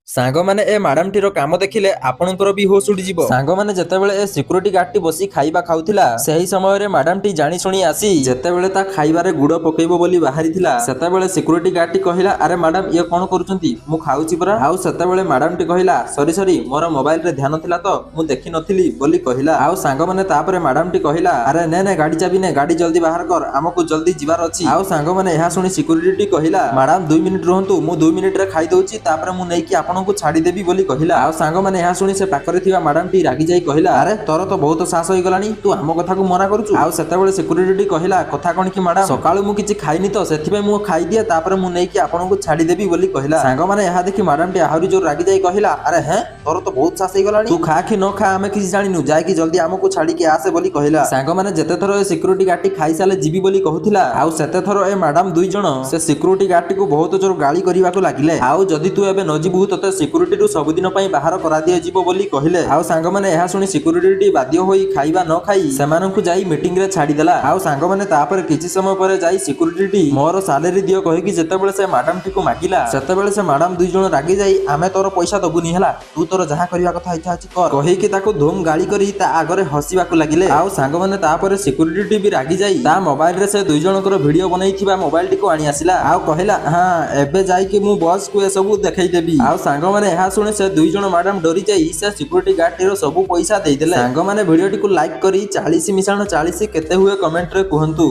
ସାଙ୍ଗମାନେ ଏ ମ୍ୟାଡାମଟିର କାମ ଦେଖିଲେ ଆପଣଙ୍କର ବି ହୋସ ଉଡ଼ିଯିବ। ସାଙ୍ଗମାନେ ଯେତେବେଳେ ଏ ସିକ୍ୟୁରିଟି ଗାର୍ଡଟି ବସି ଖାଇବା ଖାଉଥିଲା ସେହି ସମୟରେ ମ୍ୟାଡାମଟି ଜାଣି ଶୁଣି ଆସି ଯେତେବେଳେ ତା ଖାଇବାରେ ଗୁଡ଼ ପକେଇବ ବୋଲି ବାହାରିଥିଲା ସେତେବେଳେ ସିକ୍ୟୁରିଟି ଗାର୍ଡଟି କହିଲା, ଆରେ ମ୍ୟାଡାମ ଇଏ କଣ କରୁଛନ୍ତି? ମୁଁ ଖାଉଛି ପରା। ଆଉ ସେତେବେଳେ ମ୍ୟାଡାମଟି କହିଲା, ସରି ମୋର ମୋବାଇଲରେ ଧ୍ୟାନ ଥିଲା ତ ମୁଁ ଦେଖିନଥିଲି ବୋଲି କହିଲା। ଆଉ ସାଙ୍ଗମାନେ ତାପରେ ମ୍ୟାଡାମଟି କହିଲା, ଆରେ ନେ ଗାଡି ଚାବି ନେ, ଗାଡି ଜଲ୍ଦି ବାହାର କର, ଆମକୁ ଜଲ୍ଦି ଯିବାର ଅଛି। ଆଉ ସାଙ୍ଗମାନେ ଏହା ଶୁଣି ସିକ୍ୟୁରିଟି କହିଲା, ମ୍ୟାଡାମ 2 ମିନିଟ ରୁହନ୍ତୁ, ମୁଁ 2 ମିନିଟରେ ଖାଇଦଉଛି, ତାପରେ ମୁଁ ନେଇକି ଆପଣଙ୍କୁ ଛାଡ଼ିଦେବି ବୋଲି କହିଲା। ଆଉ ସାଙ୍ଗମାନେ ଏହା ଶୁଣି ସେ ପାଖରେ ଥିବା ମ୍ୟାଡାମଟି ରାଗି ଯାଇ କହିଲା, ଆରେ ତୋର ତ ବହୁତ ସାହସ ହେଇଗଲାଣି, ତୁ ଆମ କଥାକୁ ମନା କରୁଛୁ। ଆଉ ସେତେବେଳେ ସିକ୍ୟୁରିଟି କହିଲା, କଥା କଣ କି ମ୍ୟାଡାମ, ସକାଳୁ ମୁଁ କିଛି ଖାଇନି ତ ସେଥିପାଇଁ ମୁଁ ଖାଇଦିଏ, ତାପରେ ମୁଁ ନେଇକି ଆପଣଙ୍କୁ ଛାଡ଼ିଦେବି ବୋଲି କହିଲା। ସାଙ୍ଗମାନେ ଏହା ଦେଖି ମ୍ୟାଡାମଟି ଆହୁରି ଜୋର ରାଗି ଯାଇ କହିଲା, ଆରେ ହେଁ ତୋର ତ ବହୁତ ସାହସ ହେଇଗଲାଣି, ତୁ ଖା କି ନ ଖା ଆମେ କିଛି ଜାଣିନୁ, ଯାଇକି ଜଲ୍ଦି ଆମକୁ ଛାଡ଼ିକି ଆସେ ବୋଲି କହିଲା। ସାଙ୍ଗମାନେ ଯେତେଥର ଏ ସିକ୍ୟୁରିଟି ଗାର୍ଡଟି ଖାଇସାରିଲେ ଯିବି ବୋଲି କହୁଥିଲା ଆଉ ସେତେଥର ଏ ମ୍ୟାଡାମ ଦୁଇ ଜଣ ସେ ସିକ୍ୟୁରିଟି ଗାର୍ଡଟିକୁ ବହୁତ ଜୋର ଗାଳି କରିବାକୁ ଲାଗିଲେ। ଆଉ ଯଦି ତୁ ଏବେ ନ ଯିବୁ ତତେ ସିକ୍ୟୁରିଟିରୁ ସବୁଦିନ ପାଇଁ ବାହାର କରାଦିଆଯିବ ବୋଲି କହିଲେ। ଆଉ ସାଙ୍ଗମାନେ ଏହା ଶୁଣି ସିକ୍ୟୁରିଟି ବାଧ୍ୟ ହୋଇ ଖାଇବା ନ ଖାଇ ସେମାନଙ୍କୁ ଯାଇ ମିଟିଂରେ ଛାଡ଼ିଦେଲା। ଆଉ ସାଙ୍ଗମାନେ ତାପରେ କିଛି ସମୟ ପରେ ଯାଇ ସିକ୍ୟୁରିଟି ମୋର ସାଲେରୀ ଦିଅ କହିକି ଯେତେବେଳେ ସେ ମ୍ୟାଡାମଟିକୁ ମାଗିଲା ସେତେବେଳେ ସେ ମ୍ୟାଡାମ ଦୁଇ ଜଣ ରାଗି ଯାଇ, ଆମେ ତୋର ପଇସା ଦବୁନି ହେଲା, ତୁ ତୋର ଯାହା କରିବା କଥା ଇଚ୍ଛା ଅଛି କର କହିକି ତାକୁ ଧୁମ ଗାଳି କରି ତା ଆଗରେ ହସିବାକୁ ଲାଗିଲେ। ଆଉ ସାଙ୍ଗମାନେ ତାପରେ ସିକ୍ୟୁରିଟି ବି ରାଗି ଯାଇ ତା ମୋବାଇଲରେ ସେ ଦୁଇ ଜଣଙ୍କର ଭିଡିଓ ବନେଇଥିବା ମୋବାଇଲଟିକୁ ଆଣି ଆସିଲା। ଆଉ କହିଲା, ହଁ ଏବେ ଯାଇକି ମୁଁ ବସକୁ ଏସବୁ ଦେଖେଇଦେବି। ଆଉ ସାଙ୍ଗମାନେ ଏହା ଶୁଣି ସେ ଦୁଇ ଜଣ ମ୍ୟାଡାମ ଡରି ଯାଇ ସେ ସିକ୍ୟୁରିଟି ଗାର୍ଡଟିର ସବୁ ପଇସା ଦେଇଦେଲେ। ସାଙ୍ଗମାନେ ଭିଡିଓଟିକୁ ଲାଇକ୍ କରି 40 ମିଶାଣ 40 କେତେ ହୁଏ କମେଣ୍ଟରେ କୁହନ୍ତୁ।